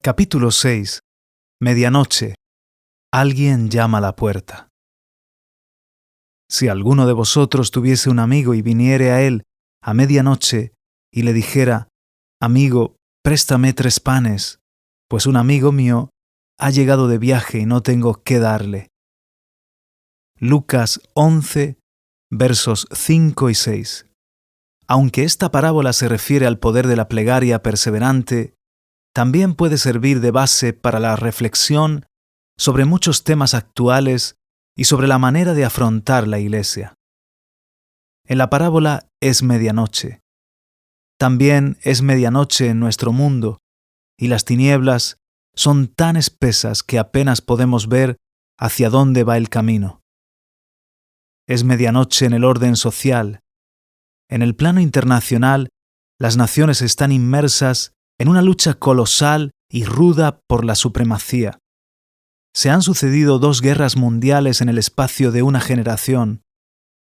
Capítulo 6. Medianoche. Alguien llama a la puerta. Si alguno de vosotros tuviese un amigo y viniere a él a medianoche y le dijera: Amigo, préstame 3 panes, pues un amigo mío ha llegado de viaje y no tengo qué darle. Lucas 11, versos 5 y 6. Aunque esta parábola se refiere al poder de la plegaria perseverante, también puede servir de base para la reflexión sobre muchos temas actuales y sobre la manera de afrontar la Iglesia. En la parábola es medianoche. También es medianoche en nuestro mundo, y las tinieblas son tan espesas que apenas podemos ver hacia dónde va el camino. Es medianoche en el orden social. En el plano internacional, las naciones están inmersas en una lucha colosal y ruda por la supremacía. Se han sucedido 2 guerras mundiales en el espacio de una generación,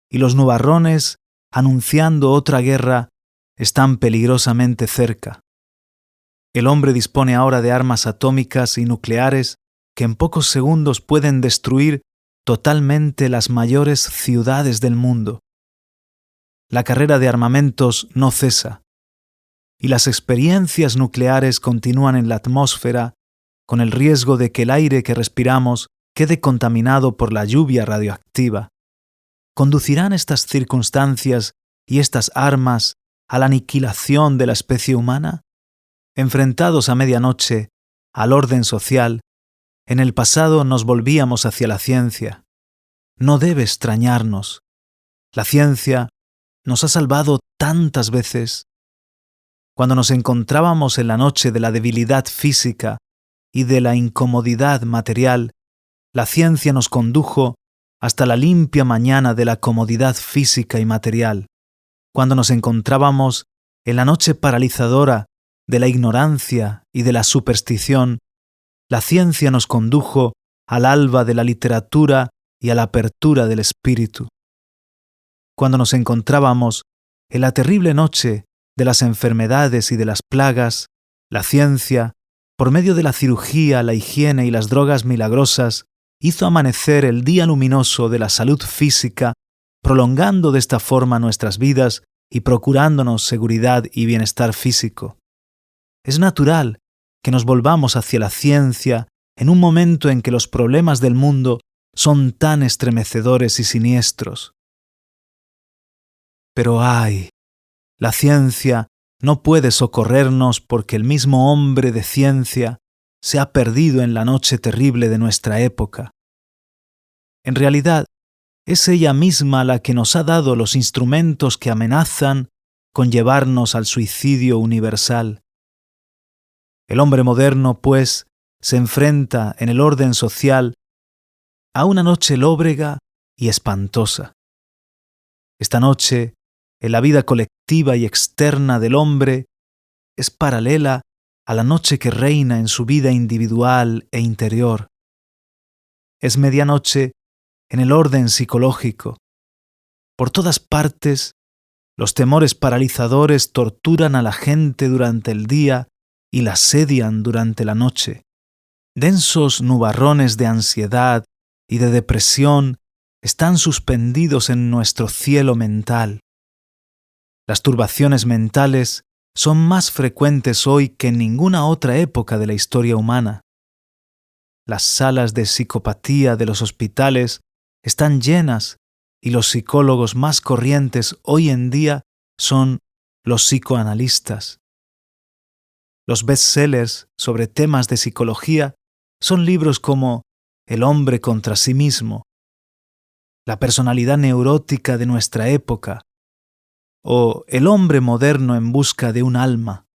y los nubarrones, anunciando otra guerra, están peligrosamente cerca. El hombre dispone ahora de armas atómicas y nucleares que en pocos segundos pueden destruir totalmente las mayores ciudades del mundo. La carrera de armamentos no cesa, y las experiencias nucleares continúan en la atmósfera con el riesgo de que el aire que respiramos quede contaminado por la lluvia radioactiva. ¿Conducirán estas circunstancias y estas armas a la aniquilación de la especie humana? Enfrentados a medianoche al orden social, en el pasado nos volvíamos hacia la ciencia. No debe extrañarnos. La ciencia nos ha salvado tantas veces. Cuando nos encontrábamos en la noche de la debilidad física y de la incomodidad material, la ciencia nos condujo hasta la limpia mañana de la comodidad física y material. Cuando nos encontrábamos en la noche paralizadora de la ignorancia y de la superstición, la ciencia nos condujo al alba de la literatura y a la apertura del espíritu. Cuando nos encontrábamos en la terrible noche de las enfermedades y de las plagas, la ciencia, por medio de la cirugía, la higiene y las drogas milagrosas, hizo amanecer el día luminoso de la salud física, prolongando de esta forma nuestras vidas y procurándonos seguridad y bienestar físico. Es natural que nos volvamos hacia la ciencia en un momento en que los problemas del mundo son tan estremecedores y siniestros. Pero ¡ay! La ciencia no puede socorrernos porque el mismo hombre de ciencia se ha perdido en la noche terrible de nuestra época. En realidad, es ella misma la que nos ha dado los instrumentos que amenazan con llevarnos al suicidio universal. El hombre moderno, pues, se enfrenta en el orden social a una noche lóbrega y espantosa. Esta noche, en la vida colectiva y externa del hombre, es paralela a la noche que reina en su vida individual e interior. Es medianoche en el orden psicológico. Por todas partes, los temores paralizadores torturan a la gente durante el día y la asedian durante la noche. Densos nubarrones de ansiedad y de depresión están suspendidos en nuestro cielo mental. Las turbaciones mentales son más frecuentes hoy que en ninguna otra época de la historia humana. Las salas de psicopatía de los hospitales están llenas y los psicólogos más corrientes hoy en día son los psicoanalistas. Los bestsellers sobre temas de psicología son libros como El hombre contra sí mismo, La personalidad neurótica de nuestra época o El hombre moderno en busca de un alma.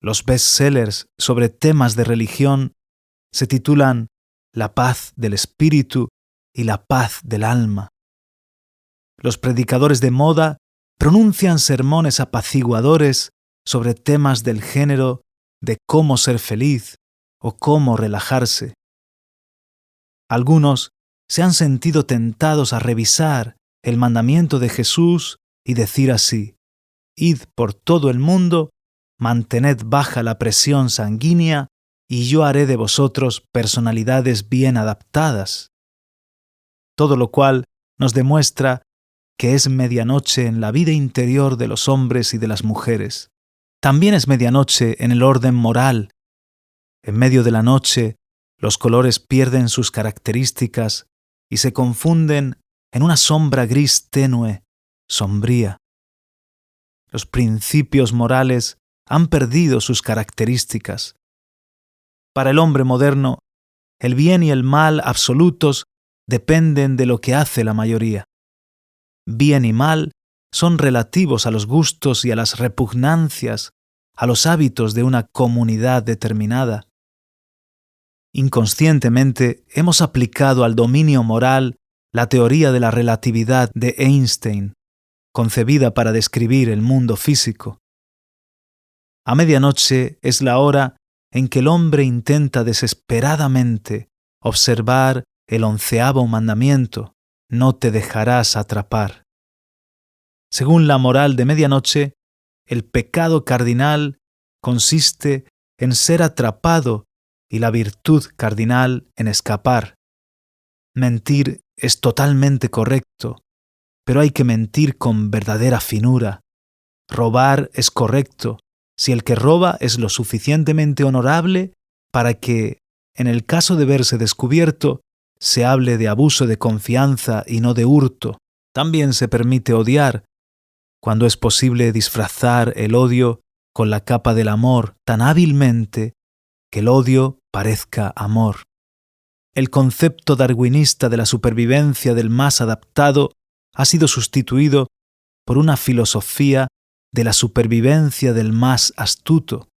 Los bestsellers sobre temas de religión se titulan La paz del espíritu y La paz del alma. Los predicadores de moda pronuncian sermones apaciguadores sobre temas del género de cómo ser feliz o cómo relajarse. Algunos se han sentido tentados a revisar el mandamiento de Jesús y decir así: Id por todo el mundo, mantened baja la presión sanguínea y yo haré de vosotros personalidades bien adaptadas. Todo lo cual nos demuestra que es medianoche en la vida interior de los hombres y de las mujeres. También es medianoche en el orden moral. En medio de la noche, los colores pierden sus características y se confunden en una sombra gris tenue, sombría. Los principios morales han perdido sus características. Para el hombre moderno, el bien y el mal absolutos dependen de lo que hace la mayoría. Bien y mal son relativos a los gustos y a las repugnancias, a los hábitos de una comunidad determinada. Inconscientemente hemos aplicado al dominio moral la teoría de la relatividad de Einstein, concebida para describir el mundo físico. A medianoche es la hora en que el hombre intenta desesperadamente observar el 11º mandamiento: no te dejarás atrapar. Según la moral de medianoche, el pecado cardinal consiste en ser atrapado y la virtud cardinal en escapar. Mentir es totalmente correcto, pero hay que mentir con verdadera finura. Robar es correcto si el que roba es lo suficientemente honorable para que, en el caso de verse descubierto, se hable de abuso de confianza y no de hurto. También se permite odiar, cuando es posible disfrazar el odio con la capa del amor tan hábilmente que el odio parezca amor. El concepto darwinista de la supervivencia del más adaptado ha sido sustituido por una filosofía de la supervivencia del más astuto.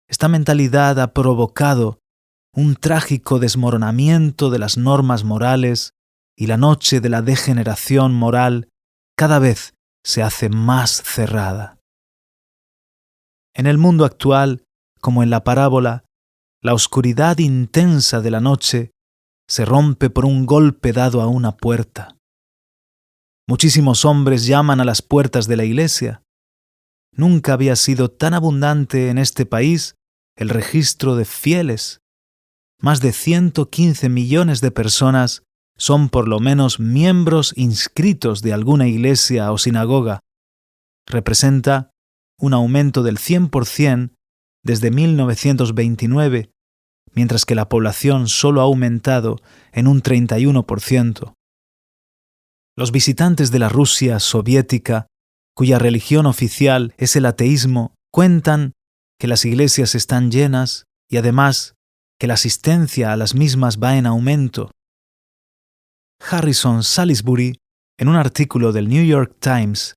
Esta mentalidad ha provocado un trágico desmoronamiento de las normas morales y la noche de la degeneración moral cada vez se hace más cerrada. En el mundo actual, como en la parábola, la oscuridad intensa de la noche se rompe por un golpe dado a una puerta. Muchísimos hombres llaman a las puertas de la iglesia. Nunca había sido tan abundante en este país el registro de fieles. Más de 115 millones de personas son por lo menos miembros inscritos de alguna iglesia o sinagoga. Representa un aumento del 100% desde 1929, mientras que la población solo ha aumentado en un 31%. Los visitantes de la Rusia soviética, cuya religión oficial es el ateísmo, cuentan que las iglesias están llenas y además que la asistencia a las mismas va en aumento. Harrison Salisbury, en un artículo del New York Times,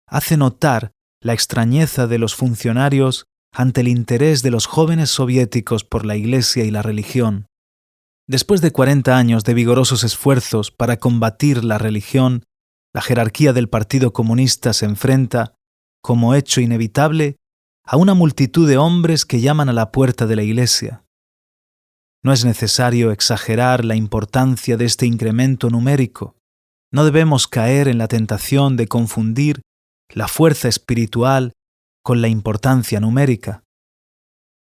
hace notar la extrañeza de los funcionarios ante el interés de los jóvenes soviéticos por la Iglesia y la religión. Después de 40 años de vigorosos esfuerzos para combatir la religión, la jerarquía del Partido Comunista se enfrenta, como hecho inevitable, a una multitud de hombres que llaman a la puerta de la Iglesia. No es necesario exagerar la importancia de este incremento numérico. No debemos caer en la tentación de confundir la fuerza espiritual con la importancia numérica.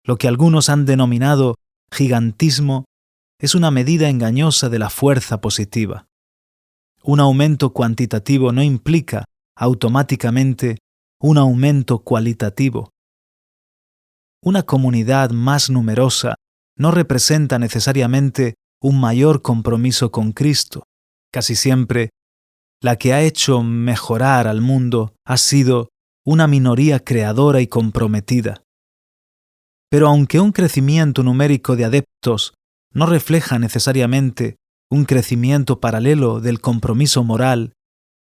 Lo que algunos han denominado gigantismo es una medida engañosa de la fuerza positiva. Un aumento cuantitativo no implica automáticamente un aumento cualitativo. Una comunidad más numerosa no representa necesariamente un mayor compromiso con Cristo. Casi siempre, la que ha hecho mejorar al mundo ha sido una minoría creadora y comprometida. Pero aunque un crecimiento numérico de adeptos no refleja necesariamente un crecimiento paralelo del compromiso moral,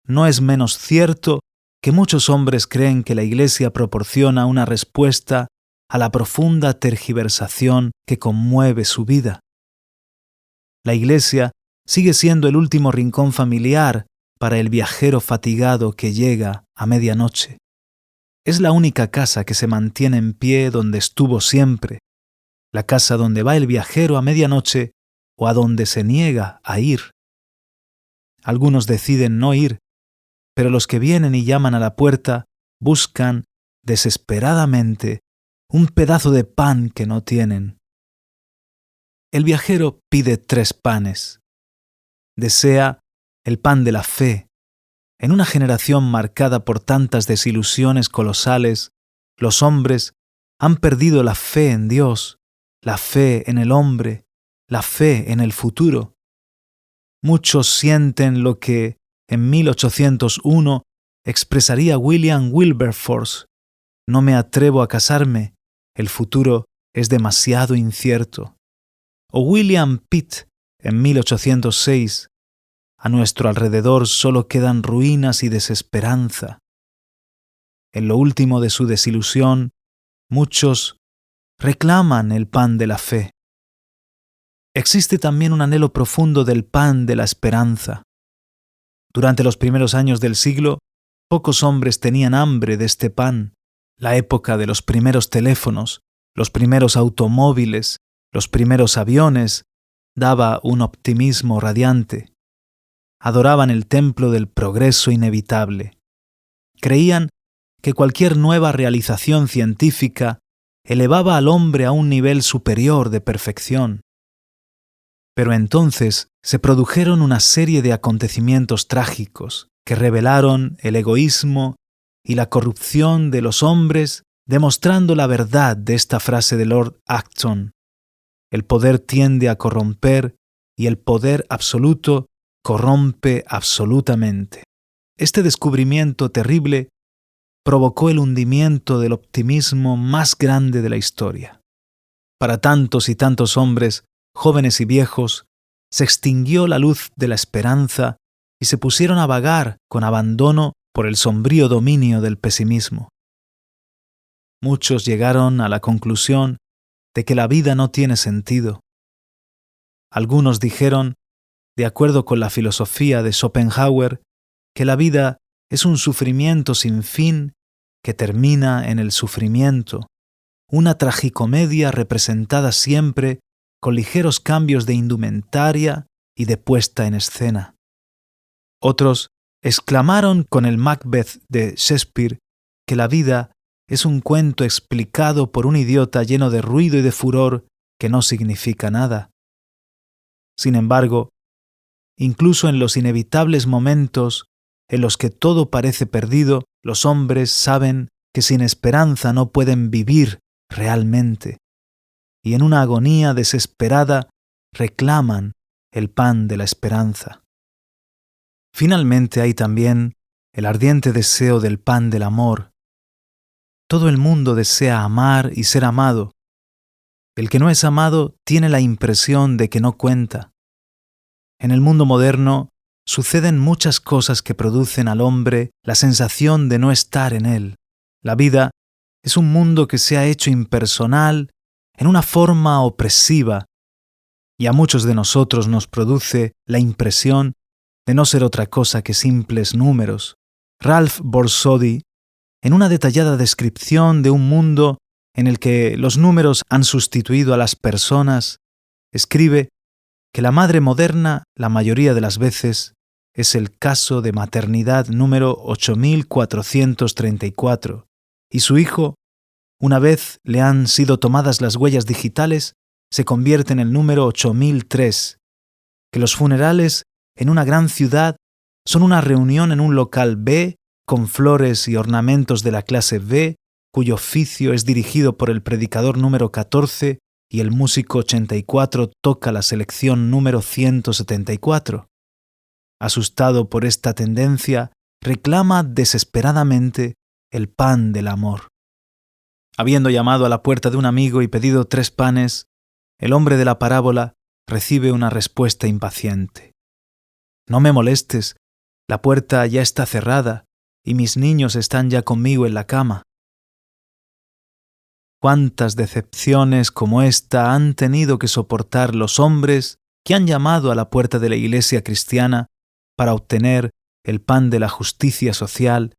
no es menos cierto que muchos hombres creen que la Iglesia proporciona una respuesta a la profunda tergiversación que conmueve su vida. La Iglesia sigue siendo el último rincón familiar para el viajero fatigado que llega a medianoche. Es la única casa que se mantiene en pie donde estuvo siempre, la casa donde va el viajero a medianoche o a donde se niega a ir. Algunos deciden no ir, pero los que vienen y llaman a la puerta buscan desesperadamente un pedazo de pan que no tienen. el viajero pide 3 panes. Desea el pan de la fe. En una generación marcada por tantas desilusiones colosales, los hombres han perdido la fe en Dios, la fe en el hombre, la fe en el futuro. Muchos sienten lo que en 1801 expresaría William Wilberforce: no me atrevo a casarme, el futuro es demasiado incierto. O William Pitt en 1806: a nuestro alrededor solo quedan ruinas y desesperanza. En lo último de su desilusión, muchos reclaman el pan de la fe. Existe también un anhelo profundo del pan de la esperanza. Durante los primeros años del siglo, pocos hombres tenían hambre de este pan. La época de los primeros teléfonos, los primeros automóviles, los primeros aviones, daba un optimismo radiante. Adoraban el templo del progreso inevitable. Creían que cualquier nueva realización científica elevaba al hombre a un nivel superior de perfección. Pero entonces se produjeron una serie de acontecimientos trágicos que revelaron el egoísmo y la corrupción de los hombres, demostrando la verdad de esta frase de Lord Acton: el poder tiende a corromper y el poder absoluto corrompe absolutamente. Este descubrimiento terrible provocó el hundimiento del optimismo más grande de la historia. Para tantos y tantos hombres, jóvenes y viejos, se extinguió la luz de la esperanza y se pusieron a vagar con abandono por el sombrío dominio del pesimismo. Muchos llegaron a la conclusión de que la vida no tiene sentido. Algunos dijeron, de acuerdo con la filosofía de Schopenhauer, que la vida es un sufrimiento sin fin que termina en el sufrimiento, una tragicomedia representada siempre con ligeros cambios de indumentaria y de puesta en escena. Otros exclamaron con el Macbeth de Shakespeare que la vida es un cuento explicado por un idiota lleno de ruido y de furor que no significa nada. Sin embargo, incluso en los inevitables momentos en los que todo parece perdido, los hombres saben que sin esperanza no pueden vivir realmente, y en una agonía desesperada reclaman el pan de la esperanza. Finalmente hay también el ardiente deseo del pan del amor. Todo el mundo desea amar y ser amado. El que no es amado tiene la impresión de que no cuenta. En el mundo moderno suceden muchas cosas que producen al hombre la sensación de no estar en él. La vida es un mundo que se ha hecho impersonal en una forma opresiva, y a muchos de nosotros nos produce la impresión de no ser otra cosa que simples números. Ralph Borsodi, en una detallada descripción de un mundo en el que los números han sustituido a las personas, escribe que la madre moderna, la mayoría de las veces, es el caso de maternidad número 8434, y su hijo, una vez le han sido tomadas las huellas digitales, se convierte en el número 8003, que los funerales en una gran ciudad son una reunión en un local B con flores y ornamentos de la clase B, cuyo oficio es dirigido por el predicador número 14 y el músico 84 toca la selección número 174. Asustado por esta tendencia, reclama desesperadamente el pan del amor. Habiendo llamado a la puerta de un amigo y pedido 3 panes, el hombre de la parábola recibe una respuesta impaciente. No me molestes, la puerta ya está cerrada y mis niños están ya conmigo en la cama. ¿Cuántas decepciones como esta han tenido que soportar los hombres que han llamado a la puerta de la iglesia cristiana para obtener el pan de la justicia social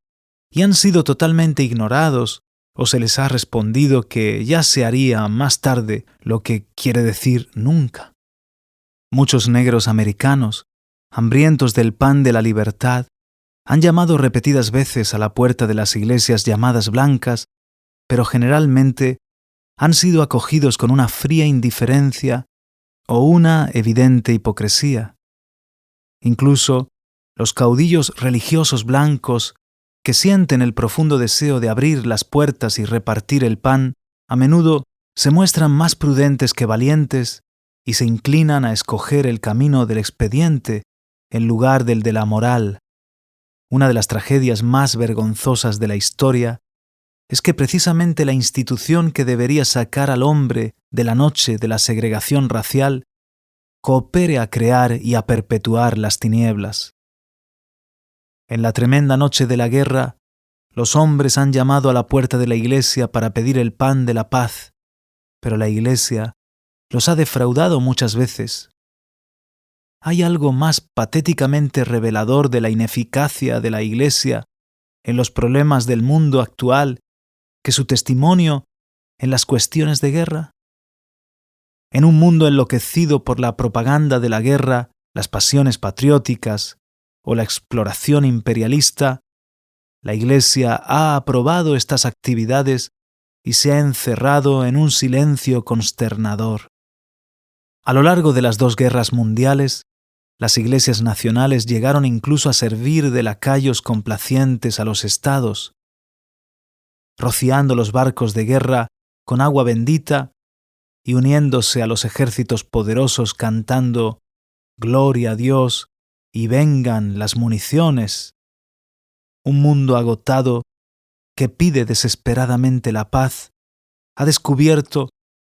y han sido totalmente ignorados o se les ha respondido que ya se haría más tarde, lo que quiere decir nunca? Muchos negros americanos, hambrientos del pan de la libertad, han llamado repetidas veces a la puerta de las iglesias llamadas blancas, pero generalmente han sido acogidos con una fría indiferencia o una evidente hipocresía. Incluso los caudillos religiosos blancos que sienten el profundo deseo de abrir las puertas y repartir el pan, a menudo se muestran más prudentes que valientes y se inclinan a escoger el camino del expediente en lugar del de la moral. Una de las tragedias más vergonzosas de la historia es que precisamente la institución que debería sacar al hombre de la noche de la segregación racial coopere a crear y a perpetuar las tinieblas. En la tremenda noche de la guerra, los hombres han llamado a la puerta de la Iglesia para pedir el pan de la paz, pero la Iglesia los ha defraudado muchas veces. ¿Hay algo más patéticamente revelador de la ineficacia de la Iglesia en los problemas del mundo actual que su testimonio en las cuestiones de guerra? En un mundo enloquecido por la propaganda de la guerra, las pasiones patrióticas o la exploración imperialista, la Iglesia ha aprobado estas actividades y se ha encerrado en un silencio consternador. A lo largo de las 2 guerras mundiales, las iglesias nacionales llegaron incluso a servir de lacayos complacientes a los estados, rociando los barcos de guerra con agua bendita y uniéndose a los ejércitos poderosos cantando «Gloria a Dios» y «Vengan las municiones». Un mundo agotado que pide desesperadamente la paz ha descubierto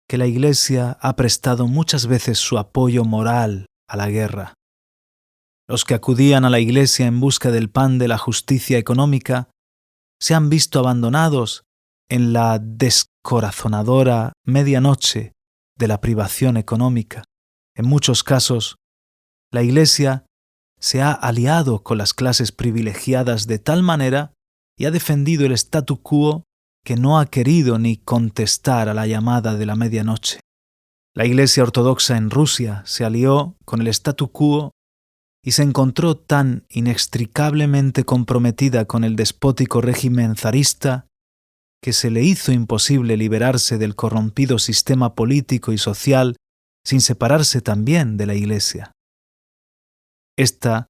que la Iglesia ha prestado muchas veces su apoyo moral a la guerra. Los que acudían a la Iglesia en busca del pan de la justicia económica se han visto abandonados en la descorazonadora medianoche de la privación económica. En muchos casos, la Iglesia se ha aliado con las clases privilegiadas de tal manera y ha defendido el statu quo que no ha querido ni contestar a la llamada de la medianoche. La Iglesia ortodoxa en Rusia se alió con el statu quo y se encontró tan inextricablemente comprometida con el despótico régimen zarista que se le hizo imposible liberarse del corrompido sistema político y social sin separarse también de la Iglesia. Esta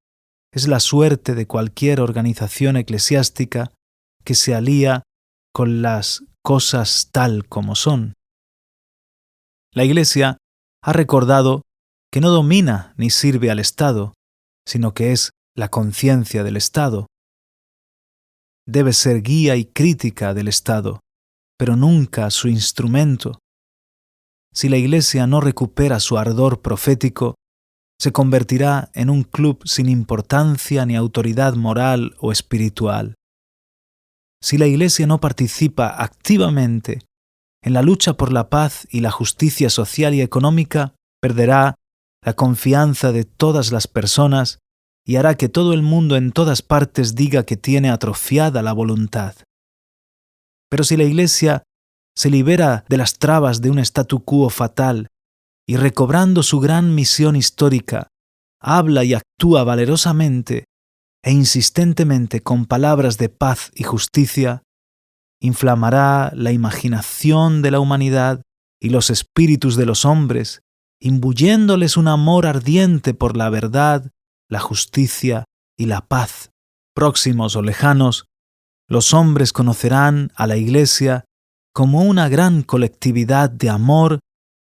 es la suerte de cualquier organización eclesiástica que se alía con las cosas tal como son. La Iglesia ha recordado que no domina ni sirve al Estado, sino que es la conciencia del Estado. Debe ser guía y crítica del Estado, pero nunca su instrumento. Si la Iglesia no recupera su ardor profético, se convertirá en un club sin importancia ni autoridad moral o espiritual. Si la Iglesia no participa activamente en la lucha por la paz y la justicia social y económica, perderá la confianza de todas las personas y hará que todo el mundo en todas partes diga que tiene atrofiada la voluntad. Pero si la Iglesia se libera de las trabas de un statu quo fatal y recobrando su gran misión histórica, habla y actúa valerosamente e insistentemente con palabras de paz y justicia, inflamará la imaginación de la humanidad y los espíritus de los hombres, imbuyéndoles un amor ardiente por la verdad, la justicia y la paz. Próximos o lejanos, los hombres conocerán a la Iglesia como una gran colectividad de amor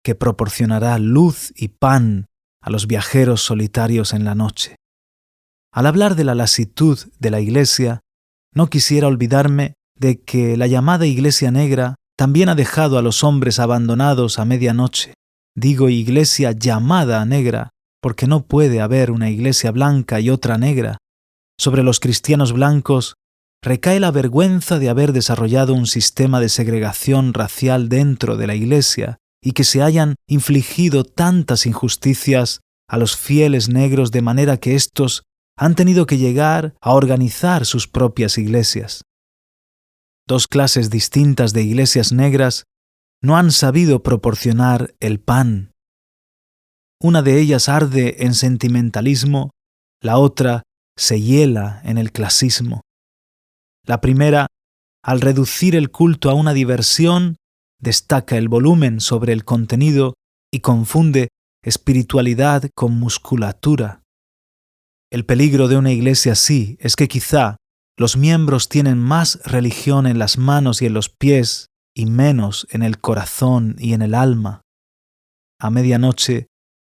que proporcionará luz y pan a los viajeros solitarios en la noche. Al hablar de la lasitud de la Iglesia, no quisiera olvidarme de que la llamada Iglesia Negra también ha dejado a los hombres abandonados a medianoche. Digo Iglesia llamada negra, porque no puede haber una Iglesia blanca y otra negra. Sobre los cristianos blancos recae la vergüenza de haber desarrollado un sistema de segregación racial dentro de la Iglesia y que se hayan infligido tantas injusticias a los fieles negros de manera que éstos han tenido que llegar a organizar sus propias iglesias. 2 clases distintas de iglesias negras no han sabido proporcionar el pan. Una de ellas arde en sentimentalismo, la otra se hiela en el clasismo. La primera, al reducir el culto a una diversión, destaca el volumen sobre el contenido y confunde espiritualidad con musculatura. El peligro de una iglesia así es que quizá los miembros tienen más religión en las manos y en los pies y menos en el corazón y en el alma. A medianoche,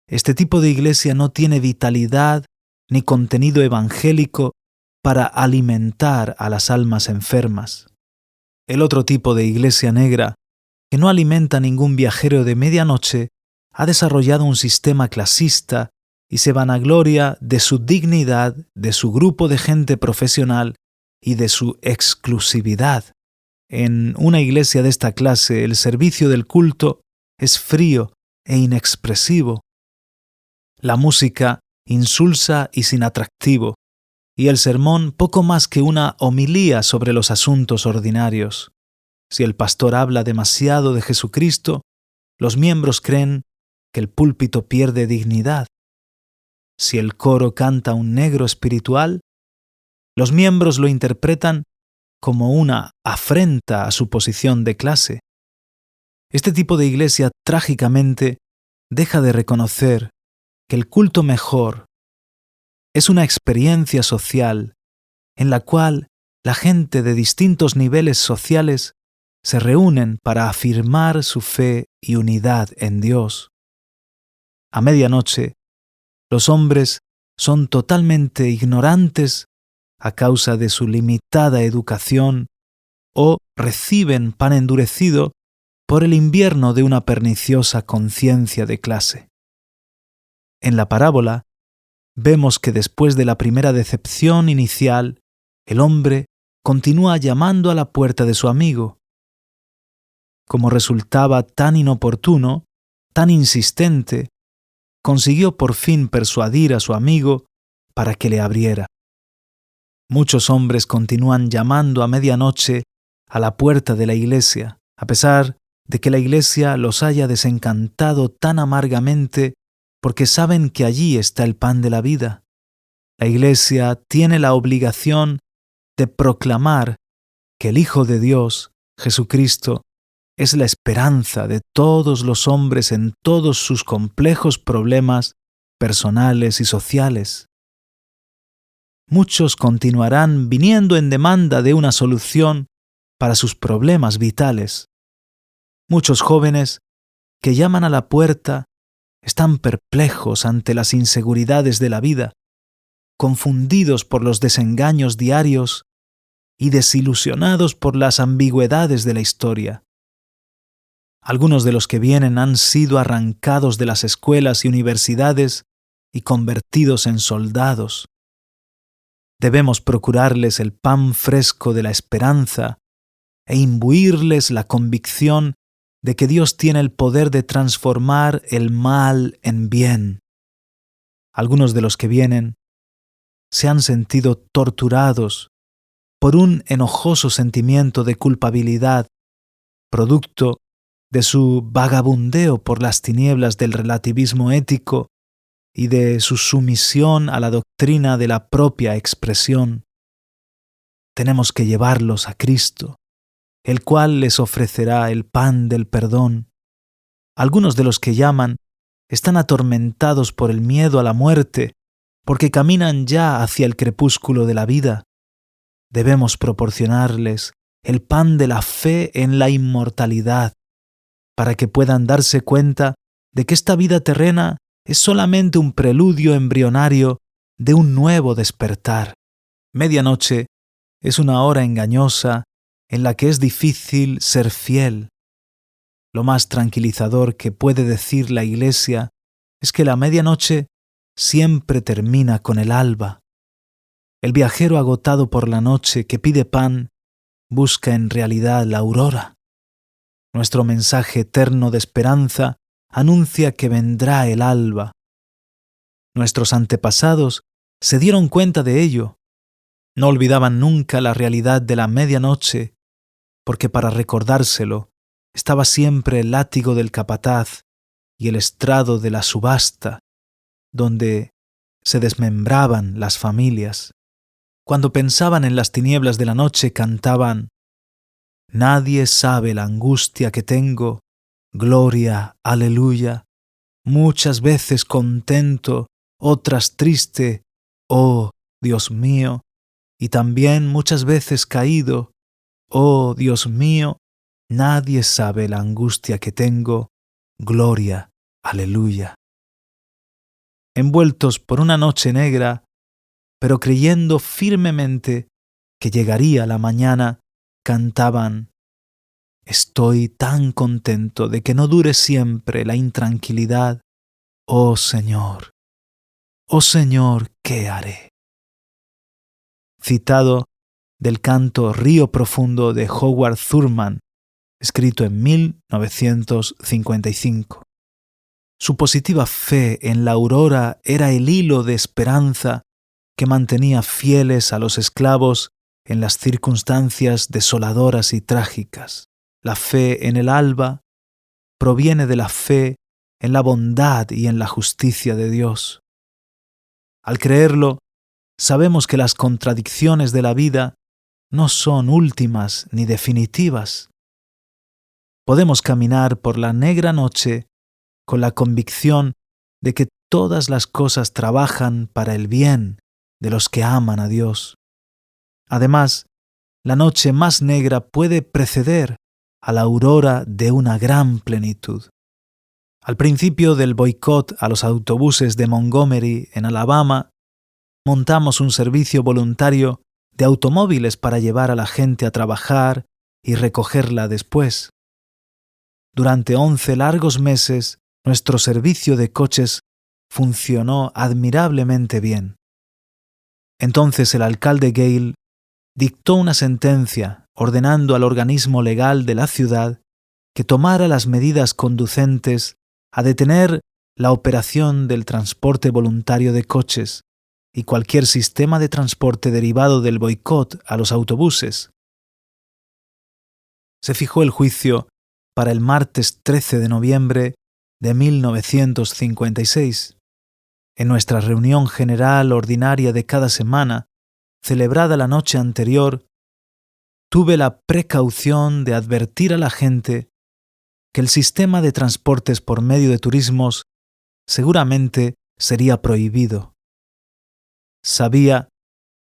este tipo de iglesia no tiene vitalidad ni contenido evangélico para alimentar a las almas enfermas. El otro tipo de iglesia negra, que no alimenta a ningún viajero de medianoche, ha desarrollado un sistema clasista y se vanagloria de su dignidad, de su grupo de gente profesional y de su exclusividad. En una iglesia de esta clase, el servicio del culto es frío e inexpresivo. La música insulsa y sin atractivo, y el sermón poco más que una homilía sobre los asuntos ordinarios. Si el pastor habla demasiado de Jesucristo, los miembros creen que el púlpito pierde dignidad. Si el coro canta un negro espiritual, los miembros lo interpretan como una afrenta a su posición de clase. Este tipo de iglesia trágicamente deja de reconocer que el culto mejor es una experiencia social en la cual la gente de distintos niveles sociales se reúnen para afirmar su fe y unidad en Dios. A medianoche, los hombres son totalmente ignorantes a causa de su limitada educación o reciben pan endurecido por el invierno de una perniciosa conciencia de clase. En la parábola, vemos que después de la primera decepción inicial, el hombre continúa llamando a la puerta de su amigo. Como resultaba tan inoportuno, tan insistente, consiguió por fin persuadir a su amigo para que le abriera. Muchos hombres continúan llamando a medianoche a la puerta de la iglesia, a pesar de que la iglesia los haya desencantado tan amargamente porque saben que allí está el pan de la vida. La iglesia tiene la obligación de proclamar que el Hijo de Dios, Jesucristo, es la esperanza de todos los hombres en todos sus complejos problemas personales y sociales. Muchos continuarán viniendo en demanda de una solución para sus problemas vitales. Muchos jóvenes que llaman a la puerta están perplejos ante las inseguridades de la vida, confundidos por los desengaños diarios y desilusionados por las ambigüedades de la historia. Algunos de los que vienen han sido arrancados de las escuelas y universidades y convertidos en soldados. Debemos procurarles el pan fresco de la esperanza e imbuirles la convicción de que Dios tiene el poder de transformar el mal en bien. Algunos de los que vienen se han sentido torturados por un enojoso sentimiento de culpabilidad, producto de su vagabundeo por las tinieblas del relativismo ético y de su sumisión a la doctrina de la propia expresión. Tenemos que llevarlos a Cristo, el cual les ofrecerá el pan del perdón. Algunos de los que llaman están atormentados por el miedo a la muerte, porque caminan ya hacia el crepúsculo de la vida. Debemos proporcionarles el pan de la fe en la inmortalidad, para que puedan darse cuenta de que esta vida terrena es solamente un preludio embrionario de un nuevo despertar. Medianoche es una hora engañosa en la que es difícil ser fiel. Lo más tranquilizador que puede decir la Iglesia es que la medianoche siempre termina con el alba. El viajero agotado por la noche que pide pan busca en realidad la aurora. Nuestro mensaje eterno de esperanza anuncia que vendrá el alba. Nuestros antepasados se dieron cuenta de ello. No olvidaban nunca la realidad de la medianoche, porque para recordárselo estaba siempre el látigo del capataz y el estrado de la subasta, donde se desmembraban las familias. Cuando pensaban en las tinieblas de la noche, cantaban: «Nadie sabe la angustia que tengo, gloria, aleluya, muchas veces contento, otras triste, oh Dios mío, y también muchas veces caído, oh Dios mío, nadie sabe la angustia que tengo, gloria, aleluya. Envueltos por una noche negra, pero creyendo firmemente que llegaría la mañana, cantaban: estoy tan contento de que no dure siempre la intranquilidad. Oh Señor, ¿qué haré? Citado del canto Río Profundo de Howard Thurman, escrito en 1955. Su positiva fe en la aurora era el hilo de esperanza que mantenía fieles a los esclavos en las circunstancias desoladoras y trágicas. La fe en el alba proviene de la fe en la bondad y en la justicia de Dios. Al creerlo, sabemos que las contradicciones de la vida no son últimas ni definitivas. Podemos caminar por la negra noche con la convicción de que todas las cosas trabajan para el bien de los que aman a Dios. Además, la noche más negra puede preceder a la aurora de una gran plenitud. Al principio del boicot a los autobuses de Montgomery, en Alabama, montamos un servicio voluntario de automóviles para llevar a la gente a trabajar y recogerla después. Durante 11 largos meses, nuestro servicio de coches funcionó admirablemente bien. Entonces el alcalde Gale dictó una sentencia ordenando al organismo legal de la ciudad que tomara las medidas conducentes a detener la operación del transporte voluntario de coches y cualquier sistema de transporte derivado del boicot a los autobuses. Se fijó el juicio para el martes 13 de noviembre de 1956. En nuestra reunión general ordinaria de cada semana, celebrada la noche anterior, tuve la precaución de advertir a la gente que el sistema de transportes por medio de turismos seguramente sería prohibido. Sabía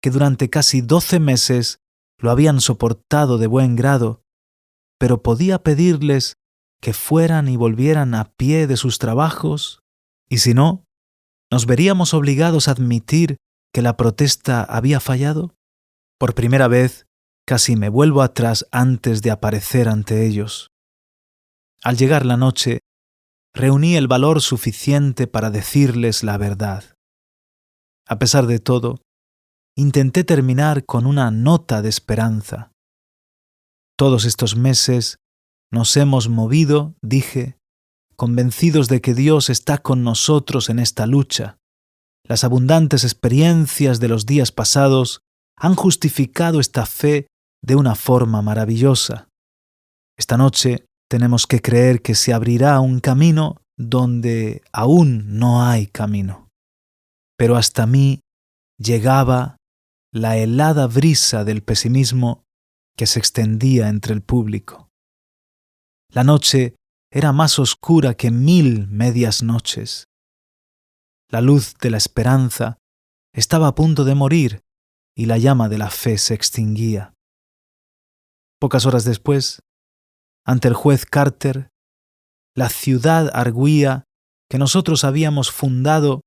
que durante casi 12 meses lo habían soportado de buen grado, pero podía pedirles que fueran y volvieran a pie de sus trabajos, y si no, ¿nos veríamos obligados a admitir que la protesta había fallado? Por primera vez, casi me vuelvo atrás antes de aparecer ante ellos. Al llegar la noche, reuní el valor suficiente para decirles la verdad. A pesar de todo, intenté terminar con una nota de esperanza. Todos estos meses nos hemos movido, dije, convencidos de que Dios está con nosotros en esta lucha. Las abundantes experiencias de los días pasados han justificado esta fe de una forma maravillosa. Esta noche tenemos que creer que se abrirá un camino donde aún no hay camino. Pero hasta mí llegaba la helada brisa del pesimismo que se extendía entre el público. La noche era más oscura que 1000 medias noches. La luz de la esperanza estaba a punto de morir y la llama de la fe se extinguía. Pocas horas después, ante el juez Carter, la ciudad arguía que nosotros habíamos fundado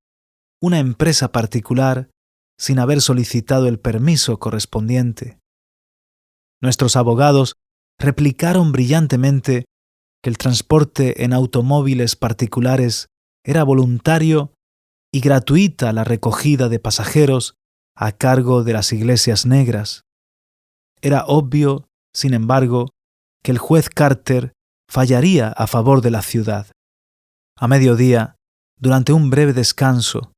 una empresa particular sin haber solicitado el permiso correspondiente. Nuestros abogados replicaron brillantemente que el transporte en automóviles particulares era voluntario y gratuita la recogida de pasajeros a cargo de las iglesias negras. Era obvio, sin embargo, que el juez Carter fallaría a favor de la ciudad. A mediodía, durante un breve descanso,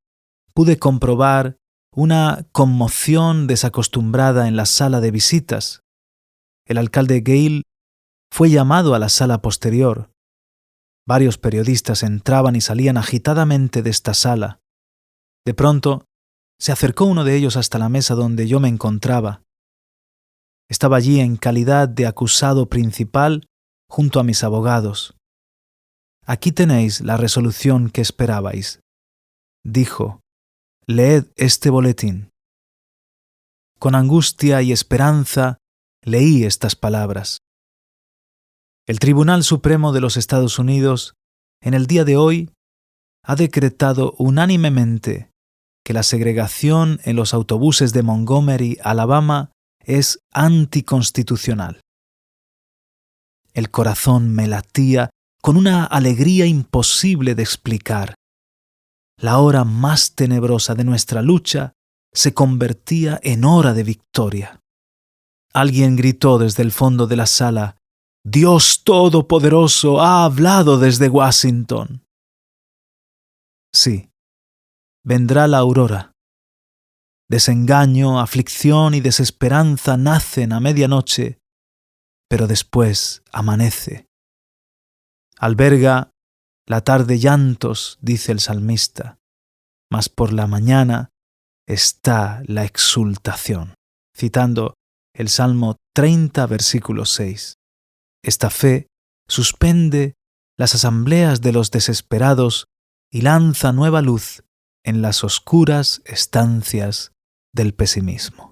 pude comprobar una conmoción desacostumbrada en la sala de visitas. El alcalde Gale fue llamado a la sala posterior. Varios periodistas entraban y salían agitadamente de esta sala. De pronto, se acercó uno de ellos hasta la mesa donde yo me encontraba. Estaba allí en calidad de acusado principal junto a mis abogados. Aquí tenéis la resolución que esperabais. Dijo, leed este boletín. Con angustia y esperanza leí estas palabras. El Tribunal Supremo de los Estados Unidos, en el día de hoy, ha decretado unánimemente que la segregación en los autobuses de Montgomery, Alabama, es anticonstitucional. El corazón me latía con una alegría imposible de explicar. La hora más tenebrosa de nuestra lucha se convertía en hora de victoria. Alguien gritó desde el fondo de la sala, «Dios Todopoderoso ha hablado desde Washington». Sí, vendrá la aurora. Desengaño, aflicción y desesperanza nacen a medianoche, pero después amanece. Alberga la tarde llantos, dice el salmista, mas por la mañana está la exultación. Citando el Salmo 30, versículo 6. Esta fe suspende las asambleas de los desesperados y lanza nueva luz en las oscuras estancias del pesimismo.